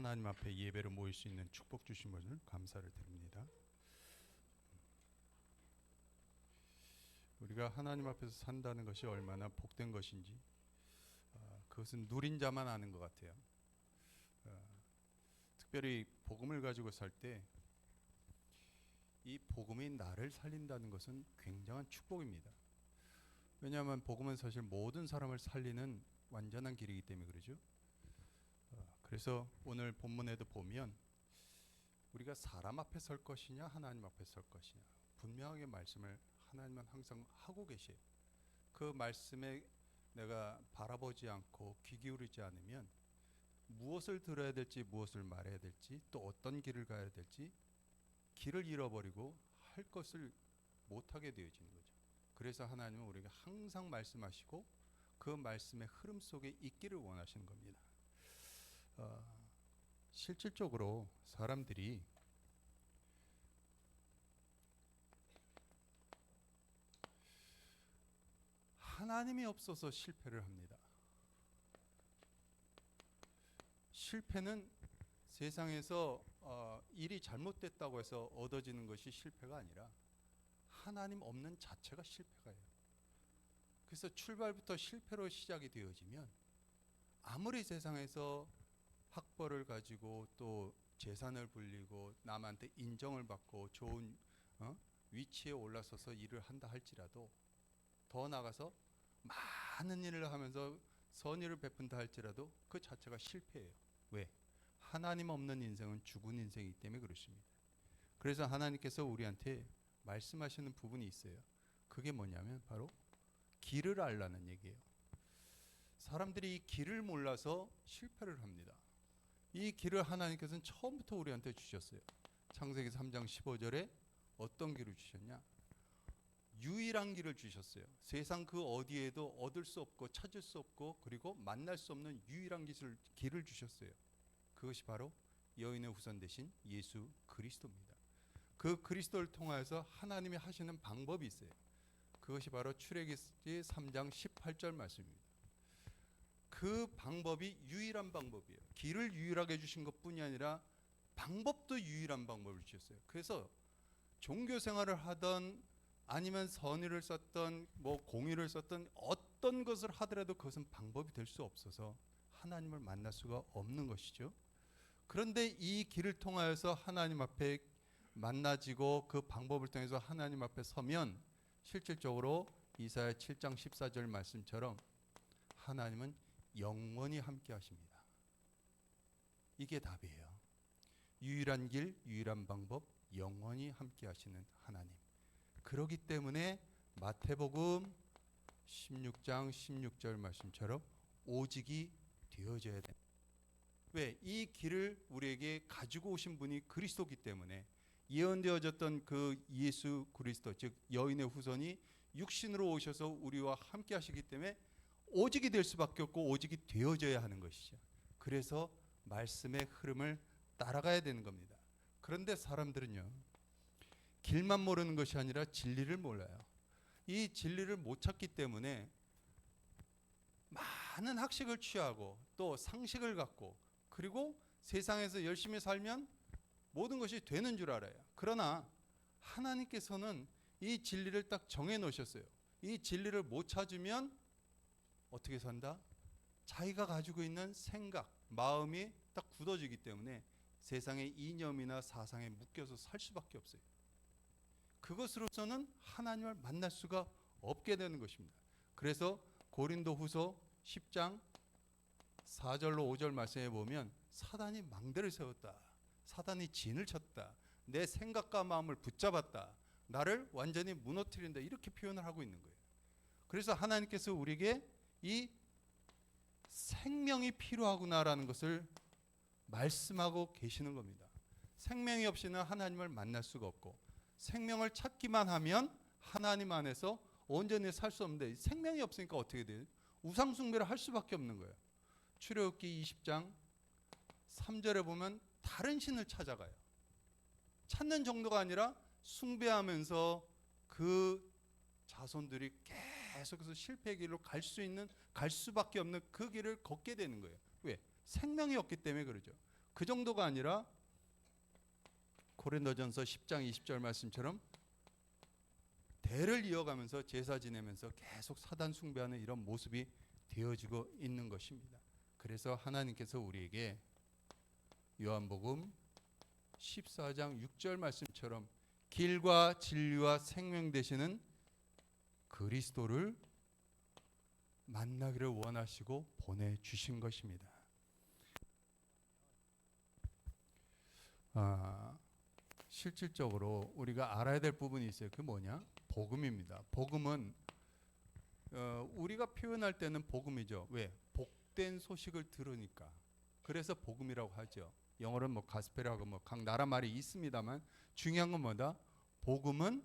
하나님 앞에 예배로 모일 수 있는 축복 주신 것을 감사를 드립니다. 우리가 하나님 앞에서 산다는 것이 얼마나 복된 것인지 그것은 누린 자만 아는 것 같아요. 특별히 복음을 가지고 살 때 이 복음이 나를 살린다는 것은 굉장한 축복입니다. 왜냐하면 복음은 사실 모든 사람을 살리는 완전한 길이기 때문에 그러죠. 그래서 오늘 본문에도 보면 우리가 사람 앞에 설 것이냐 하나님 앞에 설 것이냐 분명하게 말씀을 하나님은 항상 하고 계세요. 그 말씀에 내가 바라보지 않고 귀 기울이지 않으면 무엇을 들어야 될지 무엇을 말해야 될지 또 어떤 길을 가야 될지 길을 잃어버리고 할 것을 못하게 되어지는 거죠. 그래서 하나님은 우리에게 항상 말씀하시고 그 말씀의 흐름 속에 있기를 원하시는 겁니다. 실질적으로 사람들이 하나님이 없어서 실패를 합니다. 실패는 세상에서 일이 잘못됐다고 해서 얻어지는 것이 실패가 아니라 하나님 없는 자체가 실패가예요. 그래서 출발부터 실패로 시작이 되어지면 아무리 세상에서 학벌을 가지고 또 재산을 불리고 남한테 인정을 받고 좋은 위치에 올라서서 일을 한다 할지라도 더 나가서 많은 일을 하면서 선의를 베푼다 할지라도 그 자체가 실패예요. 왜? 하나님 없는 인생은 죽은 인생이기 때문에 그렇습니다. 그래서 하나님께서 우리한테 말씀하시는 부분이 있어요. 그게 뭐냐면 바로 길을 알라는 얘기예요. 사람들이 이 길을 몰라서 실패를 합니다. 이 길을 하나님께서는 처음부터 우리한테 주셨어요. 창세기 3장 15절에 어떤 길을 주셨냐? 유일한 길을 주셨어요. 세상 그 어디에도 얻을 수 없고 찾을 수 없고 그리고 만날 수 없는 유일한 길을 주셨어요. 그것이 바로 여인의 후손 되신 예수 그리스도입니다. 그 그리스도를 통하여서 하나님이 하시는 방법이 있어요. 그것이 바로 출애굽기 3장 18절 말씀입니다. 그 방법이 유일한 방법이에요. 길을 유일하게 주신 것뿐이 아니라 방법도 유일한 방법을 주셨어요. 그래서 종교 생활을 하던 아니면 선의를 썼던 공의를 썼던 어떤 것을 하더라도 그것은 방법이 될 수 없어서 하나님을 만날 수가 없는 것이죠. 그런데 이 길을 통하여서 하나님 앞에 만나지고 그 방법을 통해서 하나님 앞에 서면 실질적으로 이사야 7장 14절 말씀처럼 하나님은 영원히 함께 하십니다. 이게 답이에요. 유일한 길, 유일한 방법, 영원히 함께 하시는 하나님. 그렇기 때문에 마태복음 16장 16절 말씀처럼 오직이 되어져야 됩니다. 왜? 이 길을 우리에게 가지고 오신 분이 그리스도이기 때문에 예언되어졌던 그 예수 그리스도 즉 여인의 후손이 육신으로 오셔서 우리와 함께 하시기 때문에 오직이 될 수밖에 없고 오직이 되어져야 하는 것이죠. 그래서 말씀의 흐름을 따라가야 되는 겁니다. 그런데 사람들은요, 길만 모르는 것이 아니라 진리를 몰라요. 이 진리를 못 찾기 때문에 많은 학식을 취하고 또 상식을 갖고 그리고 세상에서 열심히 살면 모든 것이 되는 줄 알아요. 그러나 하나님께서는 이 진리를 딱 정해 놓으셨어요. 이 진리를 못 찾으면 어떻게 산다? 자기가 가지고 있는 생각, 마음이 딱 굳어지기 때문에 세상의 이념이나 사상에 묶여서 살 수밖에 없어요. 그것으로서는 하나님을 만날 수가 없게 되는 것입니다. 그래서 고린도후서 10장 4절로 5절 말씀에 보면 사단이 망대를 세웠다. 사단이 진을 쳤다. 내 생각과 마음을 붙잡았다. 나를 완전히 무너뜨린다. 이렇게 표현을 하고 있는 거예요. 그래서 하나님께서 우리에게 이 생명이 필요하구나라는 것을 말씀하고 계시는 겁니다. 생명이 없이는 하나님을 만날 수가 없고 생명을 찾기만 하면 하나님 안에서 온전히 살 수 없는데 생명이 없으니까 어떻게 돼요? 우상 숭배를 할 수밖에 없는 거예요. 출애굽기 20장 3절에 보면 다른 신을 찾아가요. 찾는 정도가 아니라 숭배하면서 그 자손들이 계속해서 실패의 길로 갈 수밖에 없는 그 길을 걷게 되는 거예요. 왜? 생명이 없기 때문에 그러죠. 그 정도가 아니라 고린도전서 10장 20절 말씀처럼 대를 이어가면서 제사 지내면서 계속 사단 숭배하는 이런 모습이 되어지고 있는 것입니다. 그래서 하나님께서 우리에게 요한복음 14장 6절 말씀처럼 길과 진리와 생명 되시는 그리스도를 만나기를 원하시고 보내주신 것입니다. 실질적으로 우리가 알아야 될 부분이 있어요. 그 뭐냐? 복음입니다. 복음은 우리가 표현할 때는 복음이죠. 왜? 복된 소식을 들으니까. 그래서 복음이라고 하죠. 영어로는 뭐 가스펠하고 뭐 각 나라 말이 있습니다만 중요한 건 뭐다? 복음은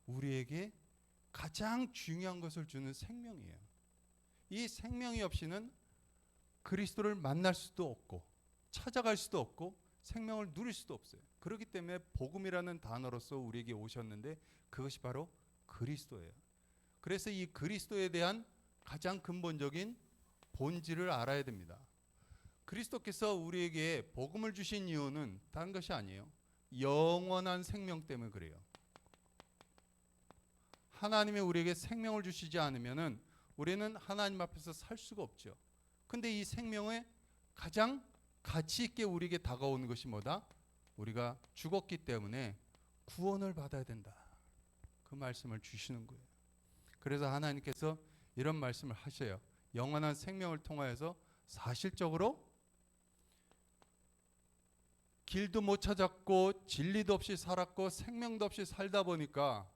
우리에게 가장 중요한 것을 주는 생명이에요. 이 생명이 없이는 그리스도를 만날 수도 없고 찾아갈 수도 없고 생명을 누릴 수도 없어요. 그렇기 때문에 복음이라는 단어로서 우리에게 오셨는데 그것이 바로 그리스도예요. 그래서 이 그리스도에 대한 가장 근본적인 본질을 알아야 됩니다. 그리스도께서 우리에게 복음을 주신 이유는 다른 것이 아니에요. 영원한 생명 때문에 그래요. 하나님이 우리에게 생명을 주시지 않으면은 우리는 하나님 앞에서 살 수가 없죠. 근데 이 생명의 가장 가치 있게 우리에게 다가오는 것이 뭐다? 우리가 죽었기 때문에 구원을 받아야 된다. 그 말씀을 주시는 거예요. 그래서 하나님께서 이런 말씀을 하셔요. 영원한 생명을 통하여서 사실적으로 길도 못 찾았고 진리도 없이 살았고 생명도 없이 살다 보니까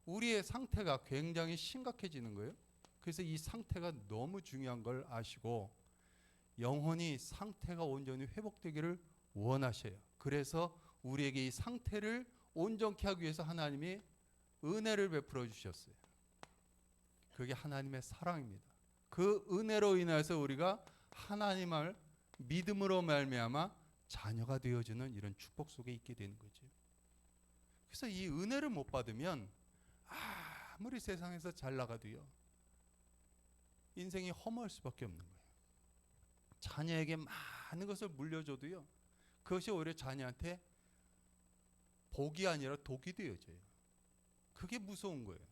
우리의 상태가 굉장히 심각해지는 거예요. 그래서 이 상태가 너무 중요한 걸 아시고 영혼이 상태가 온전히 회복되기를 원하셔요. 그래서 우리에게 이 상태를 온전케 하기 위해서 하나님이 은혜를 베풀어 주셨어요. 그게 하나님의 사랑입니다. 그 은혜로 인해서 우리가 하나님을 믿음으로 말미암아 자녀가 되어주는 이런 축복 속에 있게 되는 거죠. 그래서 이 은혜를 못 받으면 아무리 세상에서 잘 나가도요 인생이 허무할 수밖에 없는 거예요. 자녀에게 많은 것을 물려줘도요 그것이 오히려 자녀한테 복이 아니라 독이 되어져요. 그게 무서운 거예요.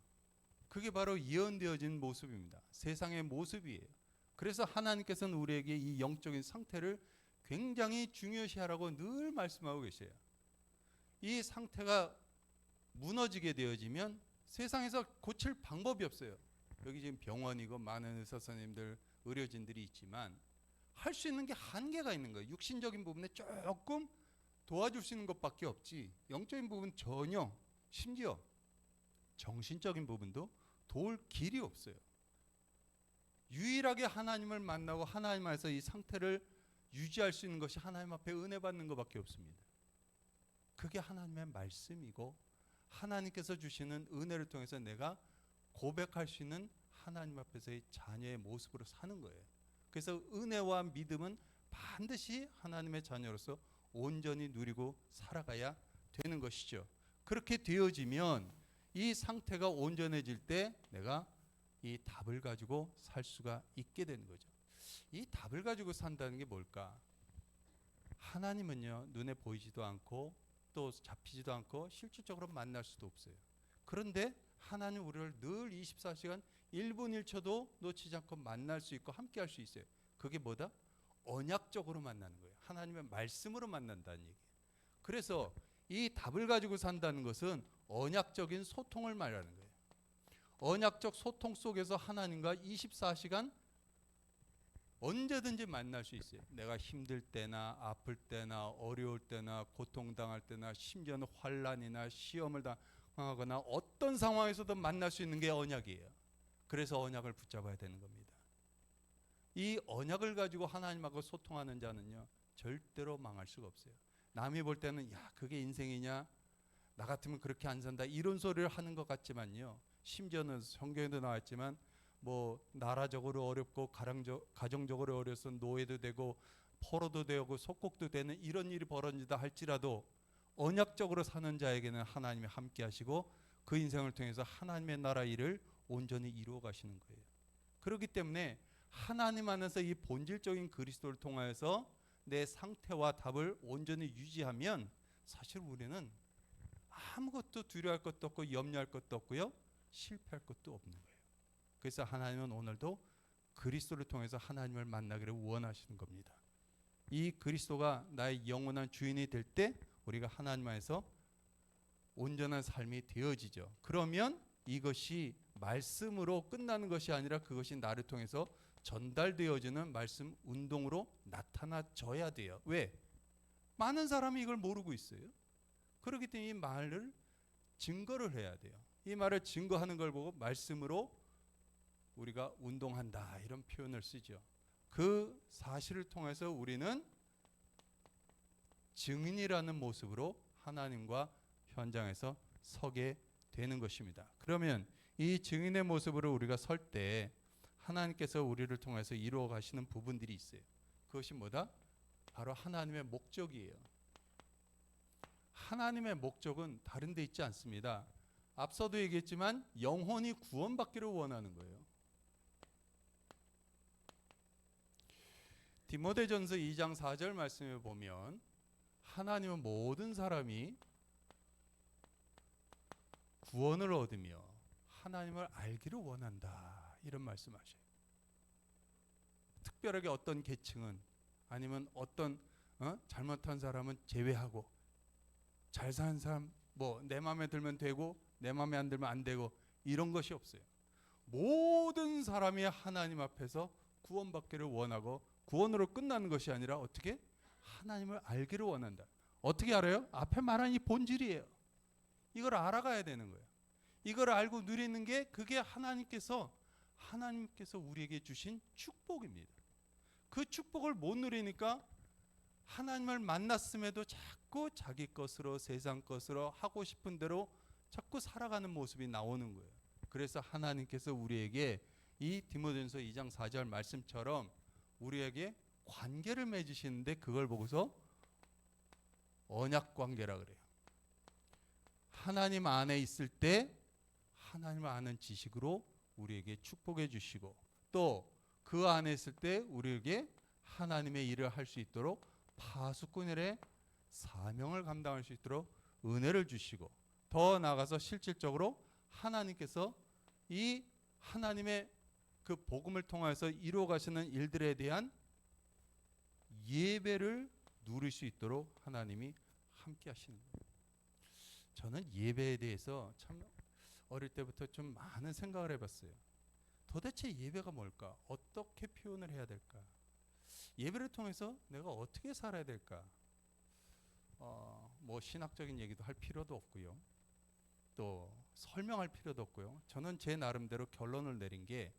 그게 바로 예언되어진 모습입니다. 세상의 모습이에요. 그래서 하나님께서는 우리에게 이 영적인 상태를 굉장히 중요시하라고 늘 말씀하고 계세요. 이 상태가 무너지게 되어지면 세상에서 고칠 방법이 없어요. 여기 지금 병원이고 많은 의사 선생님들, 의료진들이 있지만 할 수 있는 게 한계가 있는 거예요. 육신적인 부분에 조금 도와줄 수 있는 것밖에 없지 영적인 부분 전혀, 심지어 정신적인 부분도 도울 길이 없어요. 유일하게 하나님을 만나고 하나님 안에서 이 상태를 유지할 수 있는 것이 하나님 앞에 은혜 받는 것밖에 없습니다. 그게 하나님의 말씀이고 하나님께서 주시는 은혜를 통해서 내가 고백할 수 있는 하나님 앞에서의 자녀의 모습으로 사는 거예요. 그래서 은혜와 믿음은 반드시 하나님의 자녀로서 온전히 누리고 살아가야 되는 것이죠. 그렇게 되어지면 이 상태가 온전해질 때 내가 이 답을 가지고 살 수가 있게 되는 거죠. 이 답을 가지고 산다는 게 뭘까? 하나님은요 눈에 보이지도 않고 또 잡히지도 않고 실질적으로 만날 수도 없어요. 그런데 하나님 우리를 늘 24시간 1분 1초도 놓치지 않고 만날 수 있고 함께 할 수 있어요. 그게 뭐다? 언약적으로 만나는 거예요. 하나님의 말씀으로 만난다는 얘기예요. 그래서 이 답을 가지고 산다는 것은 언약적인 소통을 말하는 거예요. 언약적 소통 속에서 하나님과 24시간 언제든지 만날 수 있어요. 내가 힘들 때나 아플 때나 어려울 때나 고통당할 때나 심지어는 환난이나 시험을 당하거나 어떤 상황에서도 만날 수 있는 게 언약이에요. 그래서 언약을 붙잡아야 되는 겁니다. 이 언약을 가지고 하나님하고 소통하는 자는요 절대로 망할 수가 없어요. 남이 볼 때는 야 그게 인생이냐, 나 같으면 그렇게 안 산다, 이런 소리를 하는 것 같지만요, 심지어는 성경에도 나왔지만 뭐 나라적으로 어렵고 가정적으로 어려서 노예도 되고 포로도 되고 속국도 되는 이런 일이 벌어진다 할지라도 언약적으로 사는 자에게는 하나님이 함께 하시고 그 인생을 통해서 하나님의 나라 일을 온전히 이루어 가시는 거예요. 그렇기 때문에 하나님 안에서 이 본질적인 그리스도를 통하여서 내 상태와 답을 온전히 유지하면 사실 우리는 아무것도 두려워할 것도 없고 염려할 것도 없고요. 실패할 것도 없는 거예요. 그래서 하나님은 오늘도 그리스도를 통해서 하나님을 만나기를 원하시는 겁니다. 이 그리스도가 나의 영원한 주인이 될 때 우리가 하나님 안에서 온전한 삶이 되어지죠. 그러면 이것이 말씀으로 끝나는 것이 아니라 그것이 나를 통해서 전달되어지는 말씀 운동으로 나타나져야 돼요. 왜? 많은 사람이 이걸 모르고 있어요. 그렇기 때문에 이 말을 증거를 해야 돼요. 이 말을 증거하는 걸 보고 말씀으로 우리가 운동한다 이런 표현을 쓰죠. 그 사실을 통해서 우리는 증인이라는 모습으로 하나님과 현장에서 서게 되는 것입니다. 그러면 이 증인의 모습으로 우리가 설 때 하나님께서 우리를 통해서 이루어 가시는 부분들이 있어요. 그것이 뭐다? 바로 하나님의 목적이에요. 하나님의 목적은 다른 데 있지 않습니다. 앞서도 얘기했지만 영혼이 구원받기를 원하는 거예요. 디모데전서 2장 4절 말씀에 보면 하나님은 모든 사람이 구원을 얻으며 하나님을 알기를 원한다 이런 말씀하셔요. 특별하게 어떤 계층은 아니면 어떤 잘못한 사람은 제외하고 잘 사는 사람 뭐 내 마음에 들면 되고 내 마음에 안 들면 안 되고 이런 것이 없어요. 모든 사람이 하나님 앞에서 구원받기를 원하고 구원으로 끝나는 것이 아니라 어떻게? 하나님을 알기를 원한다. 어떻게 알아요? 앞에 말한 이 본질이에요. 이걸 알아가야 되는 거예요. 이걸 알고 누리는 게 그게 하나님께서 우리에게 주신 축복입니다. 그 축복을 못 누리니까 하나님을 만났음에도 자꾸 자기 것으로 세상 것으로 하고 싶은 대로 자꾸 살아가는 모습이 나오는 거예요. 그래서 하나님께서 우리에게 이 디모데전서 2장 4절 말씀처럼 우리에게 관계를 맺으시는데 그걸 보고서 언약 관계라 그래요. 하나님 안에 있을 때 하나님을 아는 지식으로 우리에게 축복해 주시고 또 그 안에 있을 때 우리에게 하나님의 일을 할 수 있도록 파수꾼의 사명을 감당할 수 있도록 은혜를 주시고 더 나아가서 실질적으로 하나님께서 이 하나님의 그 복음을 통해서 이루어 가시는 일들에 대한 예배를 누릴 수 있도록 하나님이 함께 하시는 거예요. 저는 예배에 대해서 참 어릴 때부터 좀 많은 생각을 해봤어요. 도대체 예배가 뭘까? 어떻게 표현을 해야 될까? 예배를 통해서 내가 어떻게 살아야 될까? 뭐 신학적인 얘기도 할 필요도 없고요. 또 설명할 필요도 없고요. 저는 제 나름대로 결론을 내린 게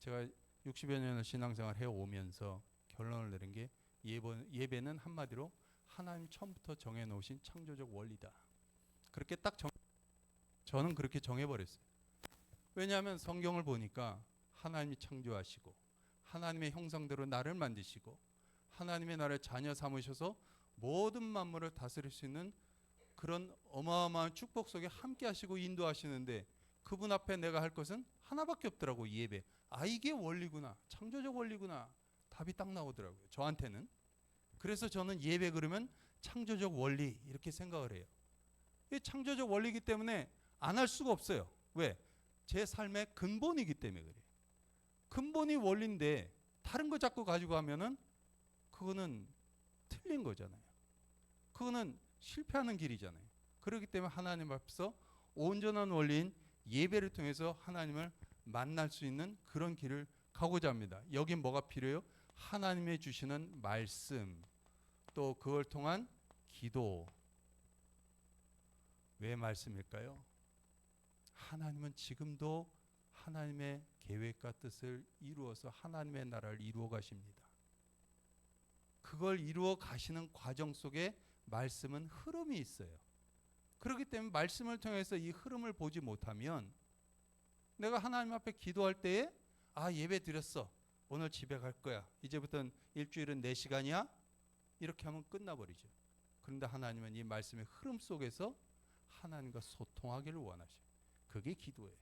제가 60여 년을 신앙생활 해오면서 결론을 내린 게 예배는 한마디로 하나님 처음부터 정해놓으신 창조적 원리다. 그렇게 저는 그렇게 정해버렸어요. 왜냐하면 성경을 보니까 하나님이 창조하시고 하나님의 형상대로 나를 만드시고 하나님의 나를 자녀 삼으셔서 모든 만물을 다스릴 수 있는 그런 어마어마한 축복 속에 함께 하시고 인도하시는데 그분 앞에 내가 할 것은 하나밖에 없더라고. 예배. 이게 원리구나. 창조적 원리구나. 답이 딱 나오더라고요. 저한테는. 그래서 저는 예배 그러면 창조적 원리 이렇게 생각을 해요. 이 창조적 원리이기 때문에 안 할 수가 없어요. 왜? 제 삶의 근본이기 때문에 그래요. 근본이 원리인데 다른 거 자꾸 가지고 하면은 그거는 틀린 거잖아요. 그거는 실패하는 길이잖아요. 그렇기 때문에 하나님 앞에서 온전한 원리인 예배를 통해서 하나님을 만날 수 있는 그런 길을 가고자 합니다. 여긴 뭐가 필요해요? 하나님의 주시는 말씀, 또 그걸 통한 기도. 왜 말씀일까요? 하나님은 지금도 하나님의 계획과 뜻을 이루어서 하나님의 나라를 이루어 가십니다. 그걸 이루어 가시는 과정 속에 말씀은 흐름이 있어요. 그렇기 때문에 말씀을 통해서 이 흐름을 보지 못하면 내가 하나님 앞에 기도할 때에 예배 드렸어. 오늘 집에 갈 거야. 이제부터는 일주일은 4시간이야. 이렇게 하면 끝나버리죠. 그런데 하나님은 이 말씀의 흐름 속에서 하나님과 소통하기를 원하셔요. 그게 기도예요.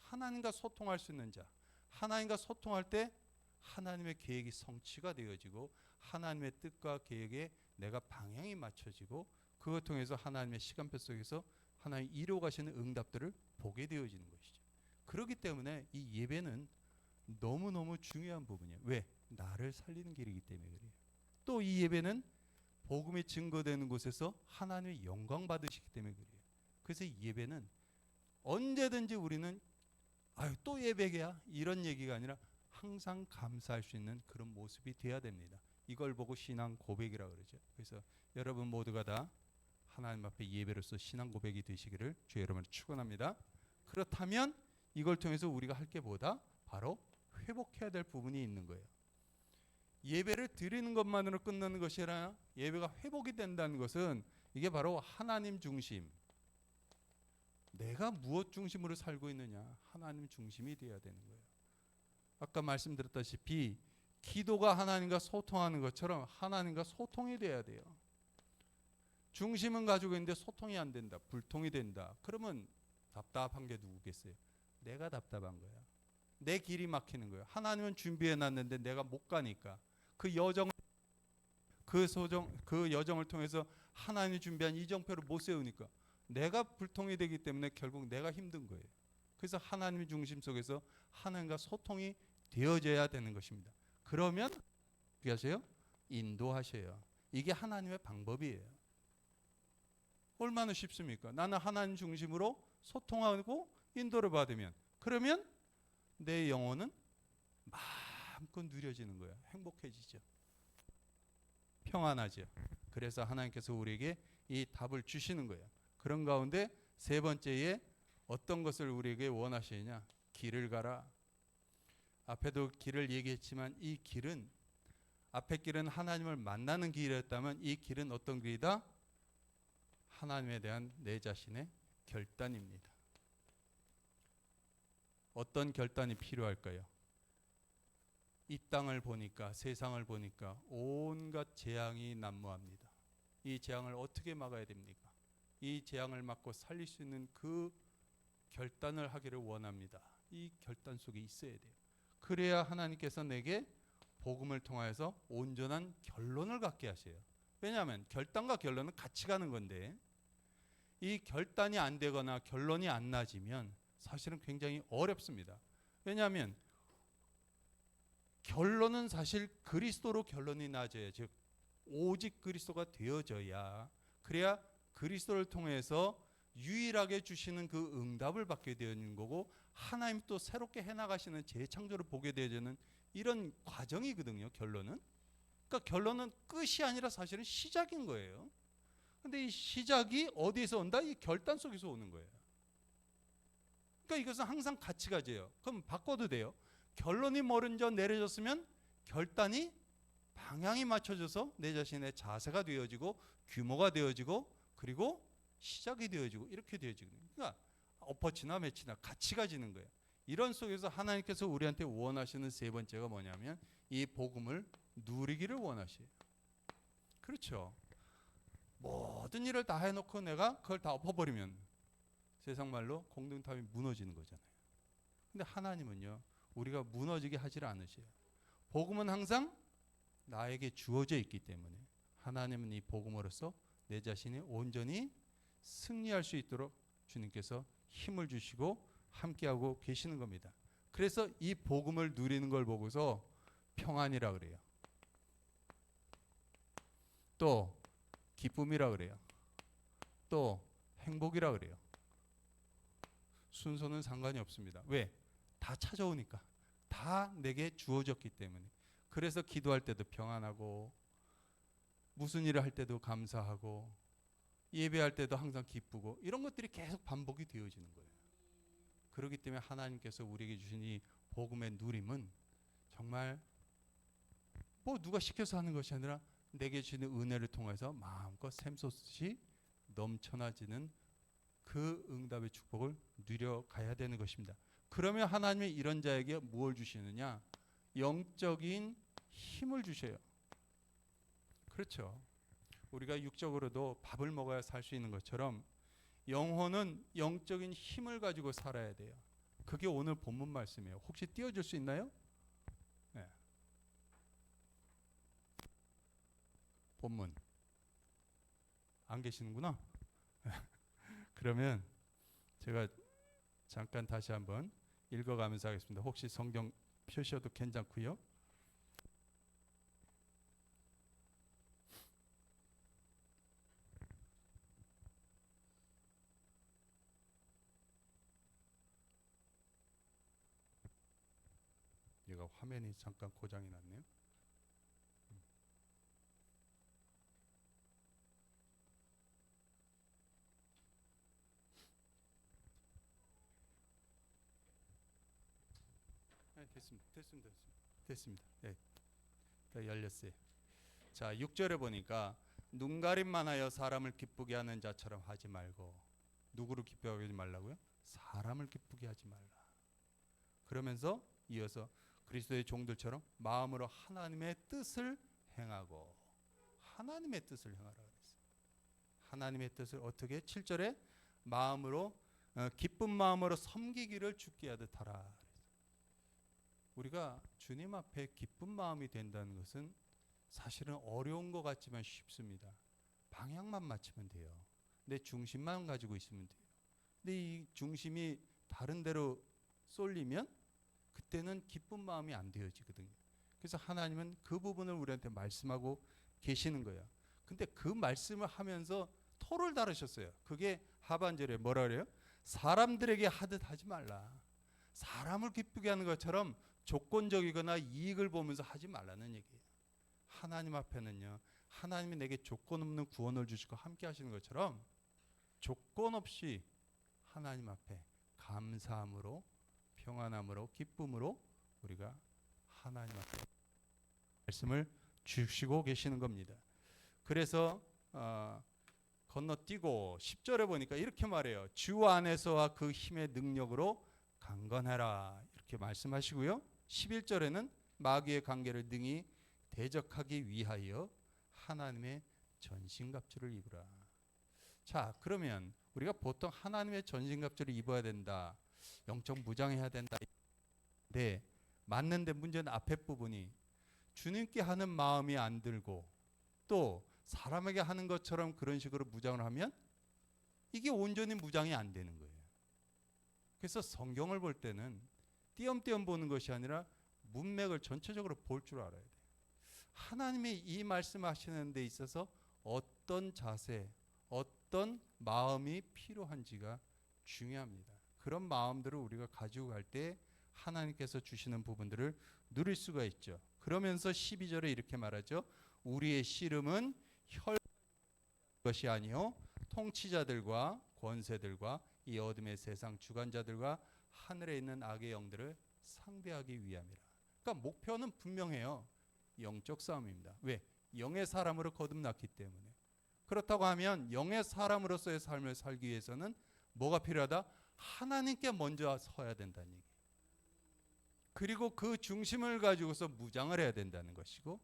하나님과 소통할 수 있는 자. 하나님과 소통할 때 하나님의 계획이 성취가 되어지고 하나님의 뜻과 계획에 내가 방향이 맞춰지고 그것 통해서 하나님의 시간표 속에서 하나님 이루어 가시는 응답들을 보게 되어지는 것이죠. 그렇기 때문에 이 예배는 너무너무 중요한 부분이에요. 왜? 나를 살리는 길이기 때문에 그래요. 또 이 예배는 복음이 증거되는 곳에서 하나님의 영광 받으시기 때문에 그래요. 그래서 이 예배는 언제든지 우리는 아유 또 예배야 이런 얘기가 아니라 항상 감사할 수 있는 그런 모습이 돼야 됩니다. 이걸 보고 신앙 고백이라고 그러죠. 그래서 여러분 모두가 다 하나님 앞에 예배로서 신앙 고백이 되시기를 주 여러분을 축원합니다. 그렇다면 이걸 통해서 우리가 할 게 뭐다? 바로 회복해야 될 부분이 있는 거예요. 예배를 드리는 것만으로 끝나는 것이 아니라 예배가 회복이 된다는 것은 이게 바로 하나님 중심, 내가 무엇 중심으로 살고 있느냐, 하나님 중심이 되어야 되는 거예요. 아까 말씀드렸다시피 기도가 하나님과 소통하는 것처럼 하나님과 소통이 돼야 돼요. 중심은 가지고 있는데 소통이 안 된다, 불통이 된다. 그러면 답답한 게 누구겠어요? 내가 답답한 거야. 내 길이 막히는 거예요. 하나님은 준비해 놨는데 내가 못 가니까 그 여정을 통해서 하나님이 준비한 이정표를 못 세우니까 내가 불통이 되기 때문에 결국 내가 힘든 거예요. 그래서 하나님의 중심 속에서 하나님과 소통이 되어져야 되는 것입니다. 그러면 어떻게 하세요? 인도하셔요. 이게 하나님의 방법이에요. 얼마나 쉽습니까? 나는 하나님 중심으로 소통하고 인도를 받으면 그러면 내 영혼은 마음껏 누려지는 거예요. 행복해지죠. 평안하죠. 그래서 하나님께서 우리에게 이 답을 주시는 거예요. 그런 가운데 세 번째에 어떤 것을 우리에게 원하시느냐? 길을 가라. 앞에도 길을 얘기했지만 이 길은 앞에 길은 하나님을 만나는 길이었다면 이 길은 어떤 길이다? 하나님에 대한 내 자신의 결단입니다. 어떤 결단이 필요할까요? 이 땅을 보니까 세상을 보니까 온갖 재앙이 난무합니다. 이 재앙을 어떻게 막아야 됩니까? 이 재앙을 막고 살릴 수 있는 그 결단을 하기를 원합니다. 이 결단 속에 있어야 돼요. 그래야 하나님께서 내게 복음을 통하여서 온전한 결론을 갖게 하세요. 왜냐하면 결단과 결론은 같이 가는 건데 이 결단이 안 되거나 결론이 안 나지면 사실은 굉장히 어렵습니다. 왜냐하면 결론은 사실 그리스도로 결론이 나져야, 즉 오직 그리스도가 되어져야, 그래야 그리스도를 통해서 유일하게 주시는 그 응답을 받게 되는 거고 하나님 또 새롭게 해나가시는 재창조를 보게 되는 이런 과정이거든요. 결론은. 그러니까 결론은 끝이 아니라 사실은 시작인 거예요. 근데 이 시작이 어디에서 온다? 이 결단 속에서 오는 거예요. 그러니까 이것은 항상 같이 가져요. 그럼 바꿔도 돼요. 결론이 먼저 내려졌으면 결단이 방향이 맞춰져서 내 자신의 자세가 되어지고 규모가 되어지고 그리고 시작이 되어지고 이렇게 되어지거든요. 그러니까 엎어치나 매치나 같이 가지는 거예요. 이런 속에서 하나님께서 우리한테 원하시는 세 번째가 뭐냐면 이 복음을 누리기를 원하셔요. 그렇죠. 모든 일을 다 해놓고 내가 그걸 다 엎어버리면 세상 말로 공동탑이 무너지는 거잖아요. 근데 하나님은요, 우리가 무너지게 하질 않으셔요. 복음은 항상 나에게 주어져 있기 때문에 하나님은 이 복음으로써 내 자신이 온전히 승리할 수 있도록 주님께서 힘을 주시고 함께하고 계시는 겁니다. 그래서 이 복음을 누리는 걸 보고서 평안이라 그래요. 또 기쁨이라 그래요. 또 행복이라 그래요. 순서는 상관이 없습니다. 왜? 다 찾아오니까. 다 내게 주어졌기 때문에. 그래서 기도할 때도 평안하고 무슨 일을 할 때도 감사하고 예배할 때도 항상 기쁘고 이런 것들이 계속 반복이 되어지는 거예요. 그렇기 때문에 하나님께서 우리에게 주신 이 복음의 누림은 정말 뭐 누가 시켜서 하는 것이 아니라 내게 주는 은혜를 통해서 마음껏 샘솟듯이 넘쳐나지는 그 응답의 축복을 누려가야 되는 것입니다. 그러면 하나님이 이런 자에게 무엇을 주시느냐? 영적인 힘을 주셔요. 그렇죠. 우리가 육적으로도 밥을 먹어야 살 수 있는 것처럼 영혼은 영적인 힘을 가지고 살아야 돼요. 그게 오늘 본문 말씀이에요. 혹시 띄워줄 수 있나요? 네. 본문 안 계시는구나. 그러면 제가 잠깐 다시 한번 읽어가면서 하겠습니다. 혹시 성경 표시여도 괜찮고요. 얘가 화면이 잠깐 고장이 났네요. 네, 됐습니다. 네, 다 열렸어요. 자, 6절에 보니까 눈가림만 하여 사람을 기쁘게 하는 자처럼 하지 말고, 누구를 기쁘게 하지 말라고요? 사람을 기쁘게 하지 말라. 그러면서 이어서 그리스도의 종들처럼 마음으로 하나님의 뜻을 행하고, 하나님의 뜻을 행하라 그랬어요. 하나님의 뜻을 어떻게? 7절에 마음으로 기쁜 마음으로 섬기기를 주께 하듯 하라. 우리가 주님 앞에 기쁜 마음이 된다는 것은 사실은 어려운 것 같지만 쉽습니다. 방향만 맞추면 돼요. 내 중심만 가지고 있으면 돼요. 근데 이 중심이 다른 데로 쏠리면 그때는 기쁜 마음이 안 되어지거든요. 그래서 하나님은 그 부분을 우리한테 말씀하고 계시는 거예요. 근데 그 말씀을 하면서 토를 다루셨어요. 그게 하반절에 뭐라 그래요? 사람들에게 하듯 하지 말라. 사람을 기쁘게 하는 것처럼 조건적이거나 이익을 보면서 하지 말라는 얘기예요. 하나님 앞에는요, 하나님이 내게 조건 없는 구원을 주시고 함께 하시는 것처럼 조건 없이 하나님 앞에 감사함으로, 평안함으로, 기쁨으로 우리가 하나님 앞에 말씀을 주시고 계시는 겁니다. 그래서 건너뛰고 10절에 보니까 이렇게 말해요. 주 안에서와 그 힘의 능력으로 강건해라, 이렇게 말씀하시고요. 11절에는 마귀의 관계를 능히 대적하기 위하여 하나님의 전신갑주를 입으라. 자, 그러면 우리가 보통 하나님의 전신갑주를 입어야 된다, 영적 무장해야 된다. 네, 맞는데 문제는 앞에 부분이 주님께 하는 마음이 안 들고 또 사람에게 하는 것처럼 그런 식으로 무장을 하면 이게 온전히 무장이 안 되는 거예요. 그래서 성경을 볼 때는 띄엄띄엄 보는 것이 아니라 문맥을 전체적으로 볼 줄 알아야 돼요. 하나님이 이 말씀하시는 데 있어서 어떤 자세, 어떤 마음이 필요한지가 중요합니다. 그런 마음들을 우리가 가지고 갈 때 하나님께서 주시는 부분들을 누릴 수가 있죠. 그러면서 12절에 이렇게 말하죠. 우리의 씨름은 혈 것이 아니요 통치자들과 권세들과 이 어둠의 세상 주관자들과 하늘에 있는 악의 영들을 상대하기 위함이라. 그러니까 목표는 분명해요. 영적 싸움입니다. 왜? 영의 사람으로 거듭났기 때문에. 그렇다고 하면 영의 사람으로서의 삶을 살기 위해서는 뭐가 필요하다? 하나님께 먼저 서야 된다는 얘기. 그리고 그 중심을 가지고서 무장을 해야 된다는 것이고,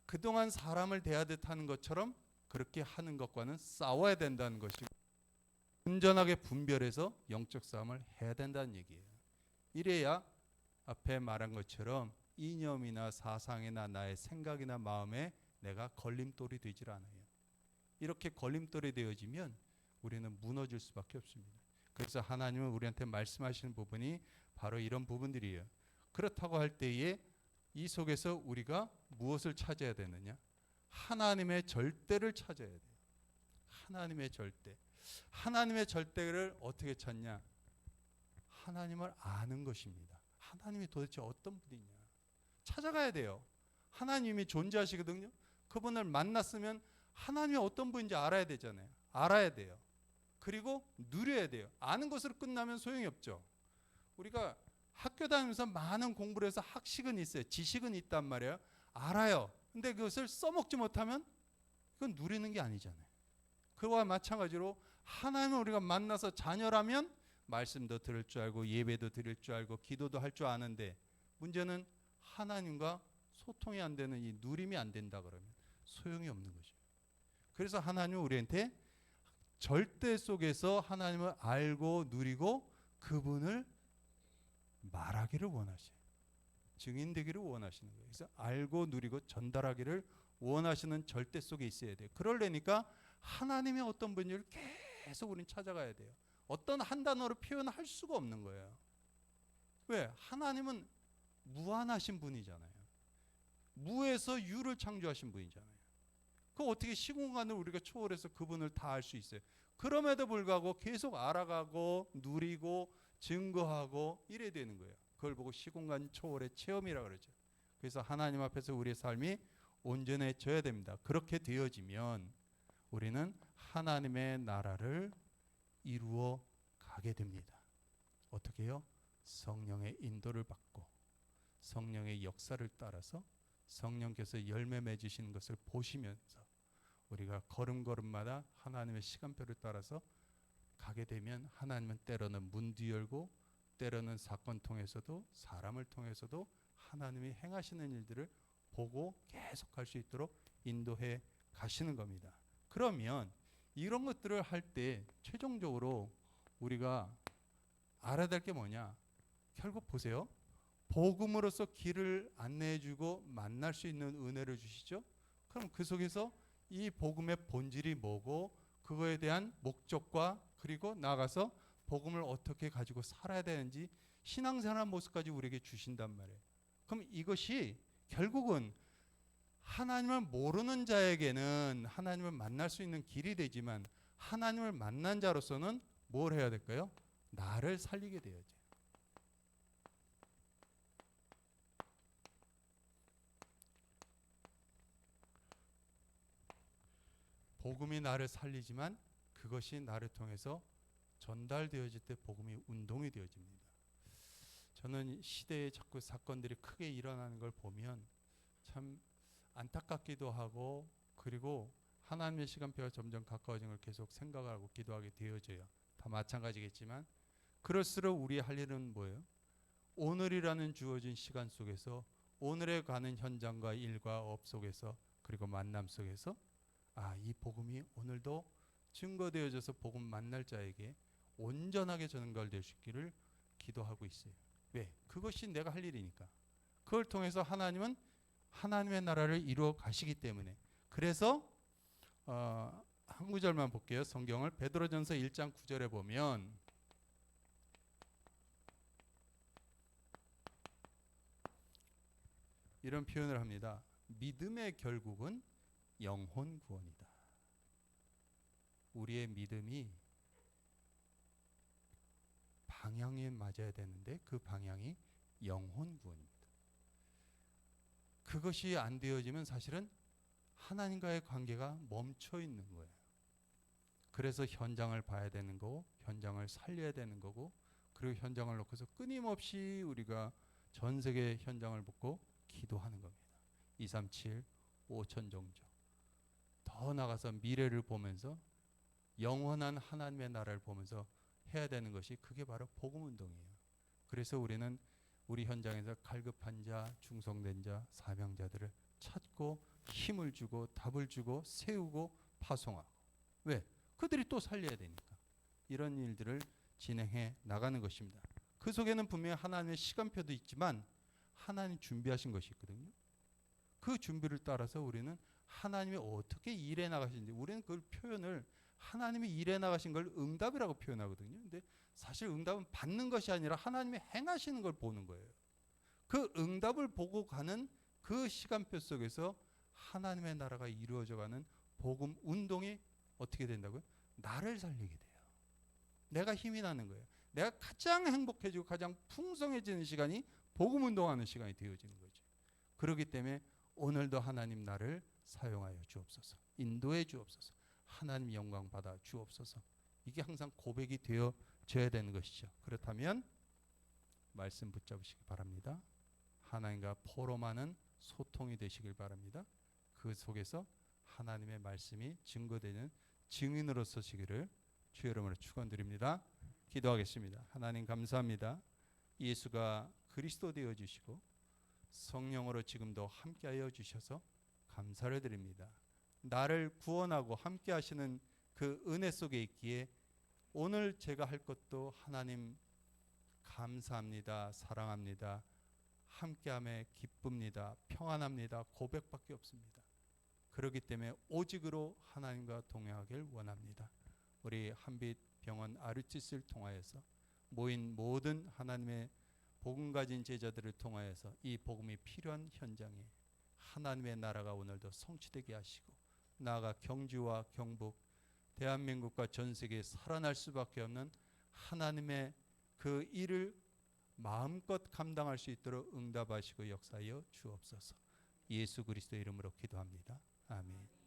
그동안 사람을 대하듯 하는 것처럼 그렇게 하는 것과는 싸워야 된다는 것이고, 온전하게 분별해서 영적 싸움을 해야 된다는 얘기예요. 이래야 앞에 말한 것처럼 이념이나 사상이나 나의 생각이나 마음에 내가 걸림돌이 되질 않아요. 이렇게 걸림돌이 되어지면 우리는 무너질 수밖에 없습니다. 그래서 하나님은 우리한테 말씀하시는 부분이 바로 이런 부분들이에요. 그렇다고 할 때에 이 속에서 우리가 무엇을 찾아야 되느냐? 하나님의 절대를 찾아야 돼요. 하나님의 절대. 하나님의 절대를 어떻게 찾냐? 하나님을 아는 것입니다. 하나님이 도대체 어떤 분이냐? 찾아가야 돼요. 하나님이 존재하시거든요. 그분을 만났으면 하나님이 어떤 분인지 알아야 되잖아요. 알아야 돼요. 그리고 누려야 돼요. 아는 것으로 끝나면 소용이 없죠. 우리가 학교 다니면서 많은 공부를 해서 학식은 있어요. 지식은 있단 말이에요. 알아요. 근데 그것을 써먹지 못하면 그건 누리는 게 아니잖아요. 그와 마찬가지로 하나님을 우리가 만나서 자녀라면 말씀도 들을 줄 알고 예배도 드릴 줄 알고 기도도 할 줄 아는데, 문제는 하나님과 소통이 안 되는, 이 누림이 안 된다 그러면 소용이 없는 거죠. 그래서 하나님은 우리한테 절대 속에서 하나님을 알고 누리고 그분을 말하기를 원하셔요. 증인되기를 원하시는 거예요. 그래서 알고 누리고 전달하기를 원하시는 절대 속에 있어야 돼요. 그러려니까 하나님의 어떤 분을 계속 우리는 찾아가야 돼요. 어떤 한 단어로 표현할 수가 없는 거예요. 왜? 하나님은 무한하신 분이잖아요. 무에서 유를 창조하신 분이잖아요. 그 어떻게 시공간을 우리가 초월해서 그분을 다 알 수 있어요? 그럼에도 불구하고 계속 알아가고 누리고 증거하고 이래야 되는 거예요. 그걸 보고 시공간 초월의 체험이라고 그러죠. 그래서 하나님 앞에서 우리의 삶이 온전해져야 됩니다. 그렇게 되어지면 우리는 하나님의 나라를 이루어 가게 됩니다. 어떻게 해요? 성령의 인도를 받고 성령의 역사를 따라서 성령께서 열매 맺으시는 것을 보시면서 우리가 걸음걸음마다 하나님의 시간표를 따라서 가게 되면 하나님은 때로는 문도 열고 때로는 사건 통해서도 사람을 통해서도 하나님이 행하시는 일들을 보고 계속 갈 수 있도록 인도해 가시는 겁니다. 그러면 이런 것들을 할 때 최종적으로 우리가 알아야 될 게 뭐냐? 결국 보세요. 복음으로서 길을 안내해주고 만날 수 있는 은혜를 주시죠. 그럼 그 속에서 이 복음의 본질이 뭐고 그거에 대한 목적과 그리고 나아가서 복음을 어떻게 가지고 살아야 되는지 신앙생활 모습까지 우리에게 주신단 말이에요. 그럼 이것이 결국은 하나님을 모르는 자에게는 하나님을 만날 수 있는 길이 되지만 하나님을 만난 자로서는 뭘 해야 될까요? 나를 살리게 되어야죠. 복음이 나를 살리지만 그것이 나를 통해서 전달되어질 때 복음이 운동이 되어집니다. 저는 시대에 자꾸 사건들이 크게 일어나는 걸 보면 참 안타깝기도 하고 그리고 하나님의 시간표가 점점 가까워지는 걸 계속 생각하고 기도하게 되어져요. 다 마찬가지겠지만 그럴수록 우리 할 일은 뭐예요? 오늘이라는 주어진 시간 속에서 오늘에 가는 현장과 일과 업 속에서 그리고 만남 속에서 이 복음이 오늘도 증거되어져서 복음 만날 자에게 온전하게 전달될 수 있기를 기도하고 있어요. 왜? 그것이 내가 할 일이니까. 그걸 통해서 하나님은 하나님의 나라를 이루어 가시기 때문에. 그래서 한 구절만 볼게요. 성경을 베드로전서 1장 9절에 보면 이런 표현을 합니다. 믿음의 결국은 영혼 구원이다. 우리의 믿음이 방향에 맞아야 되는데 그 방향이 영혼 구원입니다. 그것이 안 되어지면 사실은 하나님과의 관계가 멈춰 있는 거예요. 그래서 현장을 봐야 되는 거고 현장을 살려야 되는 거고 그리고 현장을 놓고서 끊임없이 우리가 전 세계 현장을 보고 기도하는 겁니다. 237, 5천 종족. 더 나가서 미래를 보면서 영원한 하나님의 나라를 보면서 해야 되는 것이 그게 바로 복음 운동이에요. 그래서 우리는 우리 현장에서 갈급한 자, 중성된 자, 사명자들을 찾고 힘을 주고 답을 주고 세우고 파송하고. 왜? 그들이 또 살려야 되니까. 이런 일들을 진행해 나가는 것입니다. 그 속에는 분명히 하나님의 시간표도 있지만 하나님 준비하신 것이 있거든요. 그 준비를 따라서 우리는 하나님이 어떻게 일해 나가시는지 우리는 그걸 표현을 하나님이 일해 나가신 걸 응답이라고 표현하거든요. 근데 사실 응답은 받는 것이 아니라 하나님이 행하시는 걸 보는 거예요. 그 응답을 보고 가는 그 시간표 속에서 하나님의 나라가 이루어져가는 복음 운동이 어떻게 된다고요? 나를 살리게 돼요. 내가 힘이 나는 거예요. 내가 가장 행복해지고 가장 풍성해지는 시간이 복음 운동하는 시간이 되어지는 거죠. 그렇기 때문에 오늘도 하나님 나를 사용하여 주옵소서. 인도해 주옵소서. 하나님 영광 받아 주옵소서. 이게 항상 고백이 되어져야 되는 것이죠. 그렇다면 말씀 붙잡으시기 바랍니다. 하나님과 포럼하는 소통이 되시길 바랍니다. 그 속에서 하나님의 말씀이 증거되는 증인으로 서시기를 주의 이름으로 축원드립니다. 기도하겠습니다. 하나님 감사합니다. 예수가 그리스도 되어 주시고 성령으로 지금도 함께하여 주셔서 감사를 드립니다. 나를 구원하고 함께 하시는 그 은혜 속에 있기에 오늘 제가 할 것도 하나님 감사합니다. 사랑합니다. 함께함에 기쁩니다. 평안합니다. 고백밖에 없습니다. 그렇기 때문에 오직으로 하나님과 동행하길 원합니다. 우리 한빛 병원 아르티스를 통하여서 모인 모든 하나님의 복음 가진 제자들을 통하여서 이 복음이 필요한 현장에 하나님의 나라가 오늘도 성취되게 하시고, 나아가 경주와 경북, 대한민국과 전 세계에 살아날 수밖에 없는 하나님의 그 일을 마음껏 감당할 수 있도록 응답하시고 역사하여 주옵소서. 예수 그리스도의 이름으로 기도합니다. 아멘.